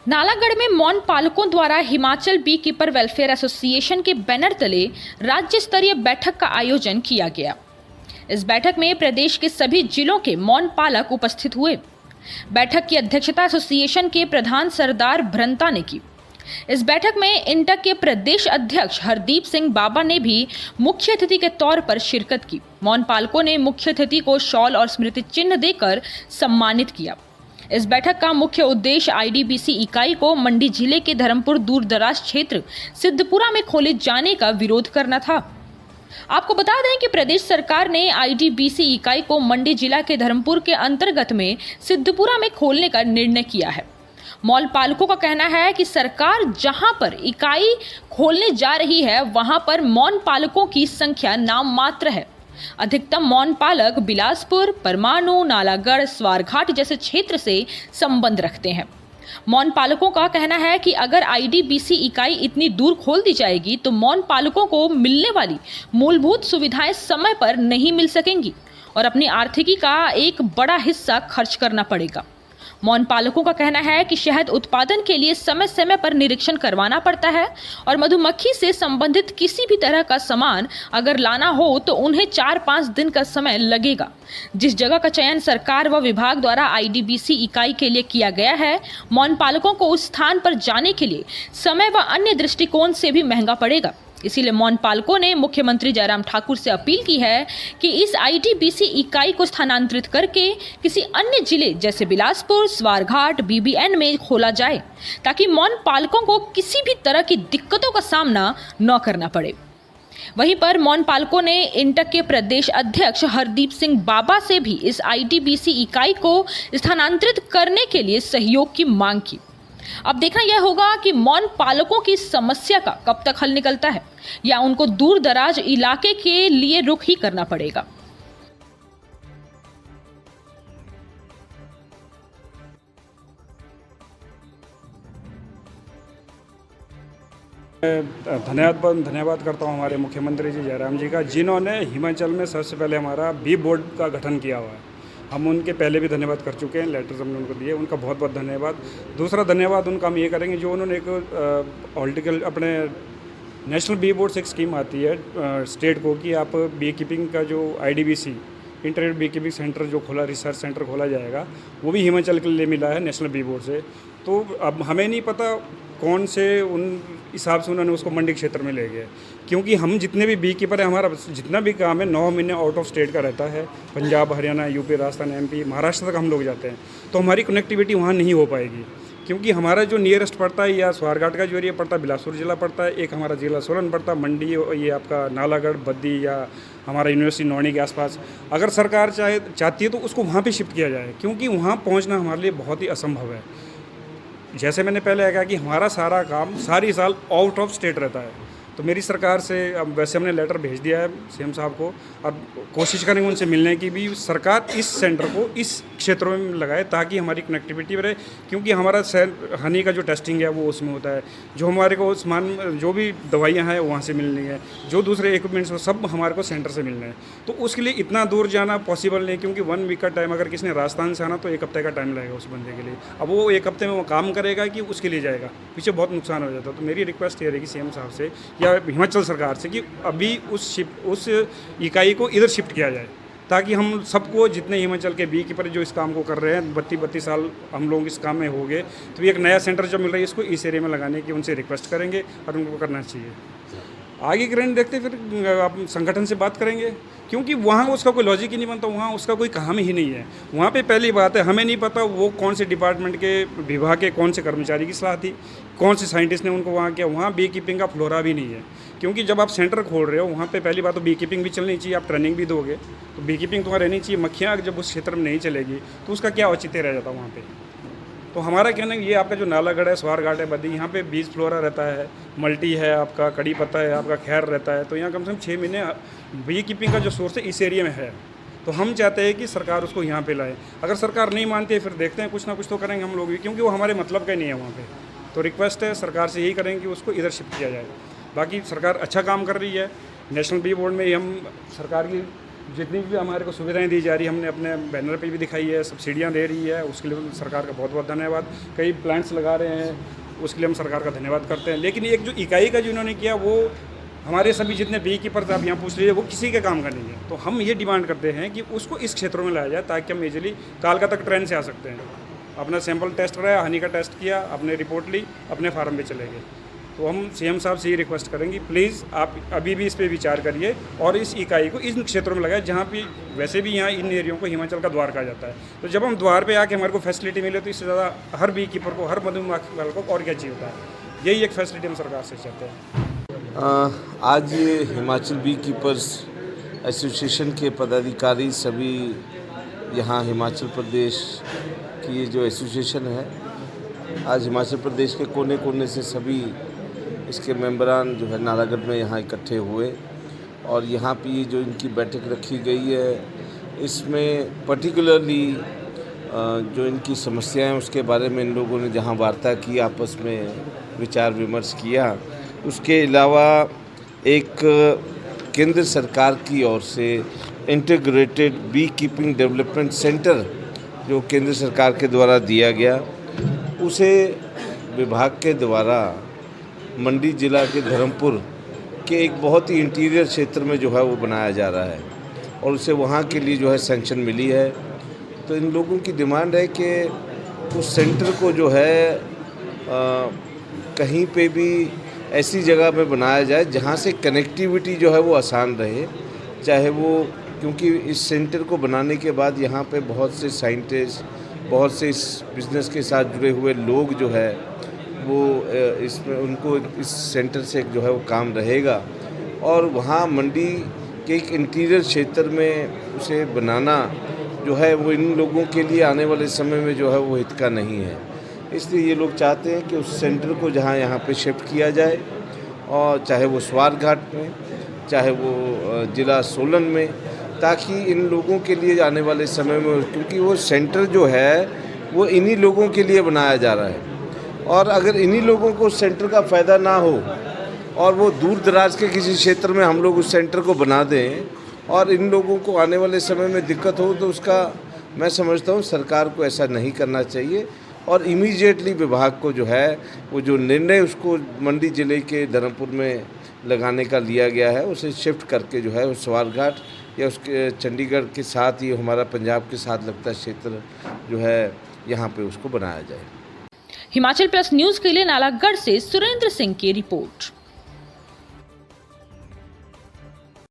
नालागढ़ में मौन पालकों द्वारा Himachal bee keeper welfare association के बैनर तले राज्य स्तरीय बैठक का आयोजन किया गया। इस बैठक में प्रदेश के सभी जिलों के मौन पालक उपस्थित हुए। बैठक की अध्यक्षता एसोसिएशन के प्रधान सरदार भ्रंता ने की। इस बैठक में इंटक के प्रदेश अध्यक्ष हरदीप सिंह बाबा ने भी मुख्य अतिथि के तौर पर शिरकत की। मौन पालकों ने मुख्य अतिथि को शॉल और स्मृति चिन्ह देकर सम्मानित किया। इस बैठक का मुख्य उद्देश्य आईडीबीसी इकाई को मंडी जिले के धर्मपुर दूर दराज क्षेत्र सिद्धपुरा में खोले जाने का विरोध करना था। आपको बता दें कि प्रदेश सरकार ने आईडीबीसी इकाई को मंडी जिला के धर्मपुर के अंतर्गत में सिद्धपुरा में खोलने का निर्णय किया है। मॉल पालकों का कहना है कि सरकार जहां पर इकाई खोलने जा रही है वहां पर मौन पालकों की संख्या नाम मात्र है। अधिकतम मौन पालक बिलासपुर, परमाणु, नालागढ़, स्वारघाट जैसे क्षेत्र से संबंध रखते हैं। मौन पालकों का कहना है कि अगर आईडीबीसी इकाई इतनी दूर खोल दी जाएगी तो मौन पालकों को मिलने वाली मूलभूत सुविधाएं समय पर नहीं मिल सकेंगी और अपनी आर्थिकी का एक बड़ा हिस्सा खर्च करना पड़ेगा। मौन पालकों का कहना है कि शहद उत्पादन के लिए समय समय पर निरीक्षण करवाना पड़ता है और मधुमक्खी से संबंधित किसी भी तरह का सामान अगर लाना हो तो उन्हें 4-5 दिन का समय लगेगा। जिस जगह का चयन सरकार व विभाग द्वारा आईडीबीसी इकाई के लिए किया गया है, मौन पालकों को उस स्थान पर जाने के लिए समय व अन्य दृष्टिकोण से भी महंगा पड़ेगा। इसीलिए मौन पालकों ने मुख्यमंत्री जयराम ठाकुर से अपील की है कि इस आईडीबीसी इकाई को स्थानांतरित करके किसी अन्य जिले जैसे बिलासपुर, स्वारघाट, बीबीएन में खोला जाए ताकि मौन पालकों को किसी भी तरह की दिक्कतों का सामना न करना पड़े। वहीं पर मौन पालकों ने इंटक के प्रदेश अध्यक्ष हरदीप सिंह बाबा से भी इस आईडीबीसी इकाई को स्थानांतरित करने के लिए सहयोग की मांग की। अब देखना यह होगा कि मौन पालकों की समस्या का कब तक हल निकलता है या उनको दूर दराज इलाके के लिए रुख ही करना पड़ेगा। धन्यवाद करता हूँ हमारे मुख्यमंत्री जी जयराम जी का, जिन्होंने हिमाचल में सबसे पहले हमारा बी बोर्ड का गठन किया हुआ है। हम उनके पहले भी धन्यवाद कर चुके हैं, लेटर्स हमने उनको दिए, उनका बहुत बहुत धन्यवाद। दूसरा धन्यवाद उनका हम ये करेंगे जो उन्होंने एक पॉलिटिकल अपने नेशनल बी बोर्ड से एक स्कीम आती है स्टेट को कि आप बी कीपिंग का जो आईडीबीसी इंटरनेट बी कीपिंग सेंटर जो खोला, रिसर्च सेंटर खोला जाएगा, वो भी हिमाचल के लिए मिला है नेशनल बी बोर्ड से। तो अब हमें नहीं पता कौन से उन हिसाब से उन्होंने उसको मंडी क्षेत्र में ले गए, क्योंकि हम जितने भी बी कीपर हैं, हमारा जितना भी काम है 9 महीने आउट ऑफ स्टेट का रहता है। पंजाब, हरियाणा, यूपी, राजस्थान, एमपी, महाराष्ट्र तक हम लोग जाते हैं, तो हमारी कनेक्टिविटी वहाँ नहीं हो पाएगी, क्योंकि हमारा जो नियरेस्ट पड़ता है या स्वारघाट का जो एरिया पड़ता है बिलासपुर जिला पड़ता है, एक हमारा जिला सोलन पड़ता है, मंडी ये आपका नालागढ़, बद्दी या हमारा यूनिवर्सिटी नौणी के आसपास। अगर सरकार चाहती है तो उसको वहाँ पे शिफ्ट किया जाए, क्योंकि वहाँ पहुँचना हमारे लिए बहुत ही असंभव है। जैसे मैंने पहले कहा कि हमारा सारा काम सारी साल आउट ऑफ स्टेट रहता है, तो मेरी सरकार से अब वैसे हमने लेटर भेज दिया है सीएम साहब को, और कोशिश करेंगे उनसे मिलने की भी। सरकार इस सेंटर को इस क्षेत्रों में लगाए ताकि हमारी कनेक्टिविटी रहे, क्योंकि हमारा हनी का जो टेस्टिंग है वो उसमें होता है, जो हमारे को सामान जो भी दवाइयाँ हैं वहाँ से मिलनी है, जो दूसरे इक्विपमेंट्स हो सब हमारे को सेंटर से मिलना है। तो उसके लिए इतना दूर जाना पॉसिबल नहीं, क्योंकि 1 वीक का टाइम, अगर किसी ने राजस्थान से आना तो 1 हफ्ते का टाइम लगेगा उस बंदे के लिए। अब वो 1 हफ्ते में वो काम करेगा कि उसके लिए जाएगा, पीछे बहुत नुकसान हो जाता है। तो मेरी रिक्वेस्ट ये रहेगी सीएम साहब से या हिमाचल सरकार से कि अभी उस इकाई को इधर शिफ्ट किया जाए, ताकि हम सबको जितने हिमाचल के बी कीपर जो इस काम को कर रहे हैं 32 साल हम लोग इस काम में हो गए, तो एक नया सेंटर जो मिल रहा है इसको इस एरिया में लगाने की उनसे रिक्वेस्ट करेंगे और उनको करना चाहिए। आगे की रन देखते फिर आप संगठन से बात करेंगे, क्योंकि वहाँ उसका कोई लॉजिक ही नहीं बनता, वहाँ उसका कोई काम ही नहीं है। वहाँ पे पहली बात है हमें नहीं पता वो कौन से डिपार्टमेंट के विभाग के कौन से कर्मचारी की सलाह थी, कौन से साइंटिस्ट ने उनको वहाँ किया। वहाँ बी कीपिंग का फ्लोरा भी नहीं है, क्योंकि जब आप सेंटर खोल रहे हो वहाँ पे पहली बात तो बी कीपिंग भी चलनी चाहिए, आप ट्रेनिंग भी दोगे तो बी कीपिंग तुम्हारा रहनी चाहिए। मक्खियाँ जब उस क्षेत्र में नहीं चलेगी तो उसका क्या औचित्य रह जाता वहाँ पर। तो हमारा कहना है ये आपका जो नालागढ़ है, स्वारघाट है, बद्दी, यहाँ पे बीज फ्लोरा रहता है, मल्टी है, आपका कड़ी पत्ता है, आपका खैर रहता है, तो यहाँ कम से कम 6 महीने बी कीपिंग का जो सोर्स है इस एरिया में है। तो हम चाहते हैं कि सरकार उसको यहाँ पे लाए। अगर सरकार नहीं मानती है फिर देखते हैं, कुछ ना कुछ तो करेंगे हम लोग भी, क्योंकि वो हमारे मतलब का ही नहीं है वहाँ पे। तो रिक्वेस्ट है सरकार से यही करेंगे कि उसको इधर शिफ्ट किया जाए। बाकी सरकार अच्छा काम कर रही है, नेशनल बी बोर्ड में हम सरकार की जितनी भी हमारे को सुविधाएं दी जा रही है हमने अपने बैनर पे भी दिखाई है, सब्सिडियां दे रही है, उसके लिए सरकार का बहुत बहुत धन्यवाद। कई प्लांट्स लगा रहे हैं, उसके लिए हम सरकार का धन्यवाद करते हैं। लेकिन एक जो इकाई का जो इन्होंने किया वो हमारे सभी जितने बी कीपर्स आप यहाँ पूछ लीजिए वो किसी के काम का नहीं है। तो हम ये डिमांड करते हैं कि उसको इस क्षेत्रों में लाया जाए ताकि हम इजीली कोलकाता तक ट्रेन से आ सकते हैं। अपना सैंपल टेस्ट कराया, हनी का टेस्ट किया, अपने रिपोर्ट ली, अपने फार्म पे चले गए। तो हम सीएम साहब से ये रिक्वेस्ट करेंगे, प्लीज़ आप अभी भी इस पे विचार करिए और इस इकाई को इन क्षेत्रों में लगाए जहाँ पे वैसे भी यहाँ इन एरियो को हिमाचल का द्वार कहा जाता है। तो जब हम द्वार पे आके हमारे को फैसिलिटी मिले तो इससे ज़्यादा हर बी कीपर को, हर मधुमक्खी को और क्या चाहिए होता है। यही एक फैसिलिटी हम सरकार से चाहते हैं। आज हिमाचल बी कीपर्स एसोसिएशन के पदाधिकारी सभी यहाँ हिमाचल प्रदेश की ये जो एसोसिएशन है, आज हिमाचल प्रदेश के कोने कोने से सभी इसके मेंबरान जो है नालागढ़ में यहाँ इकट्ठे हुए और यहाँ पे ये जो इनकी बैठक रखी गई है इसमें पर्टिकुलरली जो इनकी समस्याएं उसके बारे में इन लोगों ने जहाँ वार्ता की, आपस में विचार विमर्श किया। उसके अलावा एक केंद्र सरकार की ओर से integrated bee keeping development centre जो केंद्र सरकार के द्वारा दिया गया, उसे विभाग के द्वारा मंडी ज़िला के धर्मपुर के एक बहुत ही इंटीरियर क्षेत्र में जो है वो बनाया जा रहा है और उसे वहाँ के लिए जो है सैंक्शन मिली है। तो इन लोगों की डिमांड है कि उस सेंटर को जो है कहीं पे भी ऐसी जगह पे बनाया जाए जहाँ से कनेक्टिविटी जो है वो आसान रहे, चाहे वो, क्योंकि इस सेंटर को बनाने के बाद यहाँ पे बहुत से साइंटिस्ट, बहुत से इस बिज़नेस के साथ जुड़े हुए लोग जो है वो इसमें उनको इस सेंटर से जो है वो काम रहेगा और वहाँ मंडी के एक इंटीरियर क्षेत्र में उसे बनाना जो है वो इन लोगों के लिए आने वाले समय में जो है वो हित का नहीं है। इसलिए ये लोग चाहते हैं कि उस सेंटर को जहाँ यहाँ पे शिफ्ट किया जाए और चाहे वो स्वारघाट में, चाहे वो ज़िला सोलन में, ताकि इन लोगों के लिए आने वाले समय में, क्योंकि वो सेंटर जो है वो इन्हीं लोगों के लिए बनाया जा रहा है और अगर इन्हीं लोगों को उस सेंटर का फ़ायदा ना हो और वो दूर दराज के किसी क्षेत्र में हम लोग उस सेंटर को बना दें और इन लोगों को आने वाले समय में दिक्कत हो, तो उसका मैं समझता हूँ सरकार को ऐसा नहीं करना चाहिए और इमीडिएटली विभाग को जो है वो जो निर्णय उसको मंडी ज़िले के धर्मपुर में लगाने का लिया गया है उसे शिफ्ट करके जो है वो स्वारघाट या उसके चंडीगढ़ के साथ ही हमारा पंजाब के साथ लगता क्षेत्र जो है यहाँ पे उसको बनाया जाए। हिमाचल प्लस न्यूज के लिए नालागढ़ से सुरेंद्र सिंह की रिपोर्ट।